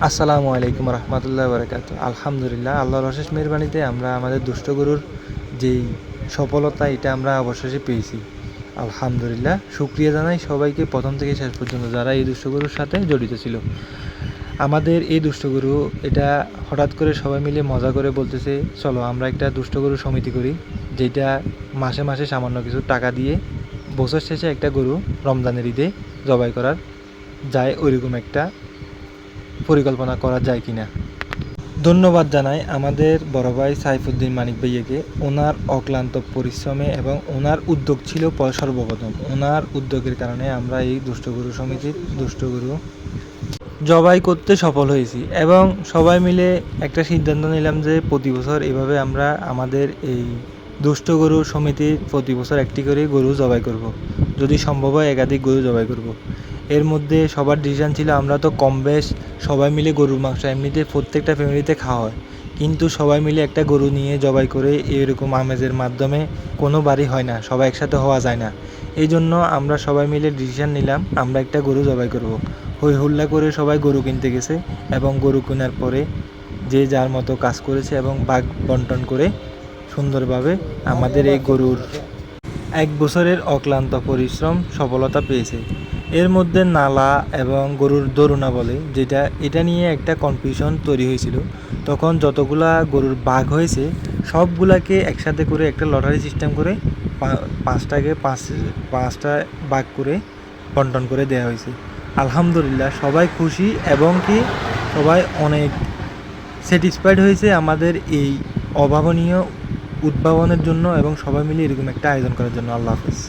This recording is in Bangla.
আসসালামু আলাইকুম রহমতুল্লাহ বারকাত। আলহামদুলিল্লাহ, আল্লাহর অশেষ মেহরবানিতে আমরা আমাদের দুষ্ট গরুর যেই সফলতা এটা আমরা অবশেষে পেয়েছি। আলহামদুলিল্লাহ, শুক্রিয়া জানাই সবাইকে প্রথম থেকে শেষ পর্যন্ত যারা এই দুষ্ট গরুর সাথে জড়িত ছিল। আমাদের এই দুষ্ট গরু এটা হঠাৎ করে সবাই মিলে মজা করে বলতেছে, চলো আমরা একটা দুষ্ট গরু সমিতি করি, যেটা মাসে মাসে সামান্য কিছু টাকা দিয়ে বছর শেষে একটা গরু রমজানের ঈদে জবাই করার যায়, ওইরকম একটা পরিকল্পনা করা যায় কিনা। ধন্যবাদ জানাই আমাদের বড় ভাই সাইফুদ্দিন মানিক ভাইয়াকে। ওনার অক্লান্ত পরিশ্রমে এবং ওনার উদ্যোগ ছিল সর্বপ্রথম। ওনার উদ্যোগের কারণে আমরা এই দুষ্টগরু সমিতির দুষ্টগরু জবাই করতে সফল হয়েছি এবং সবাই মিলে একটা সিদ্ধান্ত নিলাম যে প্রতি বছর এভাবে আমরা আমাদের এই দুষ্ট গরু সমিতির প্রতি বছর একটি করে গরু জবাই করব। যদি সম্ভব হয় একাধিক গরু জবাই করব। এর মধ্যে সবার ডিসিশন ছিল আমরা তো কম বেশ সবাই মিলে গরুর মাংস এমনিতে প্রত্যেকটা ফ্যামিলিতে খাওয়া হয়, কিন্তু সবাই মিলে একটা গরু নিয়ে জবাই করে এরকম আমেজের মাধ্যমে কোনো বাড়ি হয় না, সবাই একসাথে হওয়া যায় না। এই জন্য আমরা সবাই মিলে ডিসিশন নিলাম আমরা একটা গরু জবাই করব। হই হুল্লা করে সবাই গরু কিনতে গেছে এবং গরু কেনার পরে যে যার মতো কাজ করেছে এবং ভাগ বন্টন করে সুন্দরভাবে আমাদের এই গরুর 1 বছরের অক্লান্ত পরিশ্রম সফলতা পেয়েছে। এর মধ্যে নালা এবং গরুর দরুনা বলে যেটা, এটা নিয়ে একটা কনফিউশন তৈরি হয়েছিল। তখন যতগুলা গরুর ভাগ হয়েছে সবগুলাকে একসাথে করে একটা লটারি সিস্টেম করে পাঁচটা ভাগ করে বন্টন করে দেওয়া হয়েছে। আলহামদুলিল্লাহ সবাই খুশি এবং কি সবাই অনেক স্যাটিসফাইড হয়েছে আমাদের এই অভাবনীয় উদ্ভাবনের জন্য এবং সবাই মিলে এরকম একটা আয়োজন করার জন্য। আল্লাহ হাফেজ।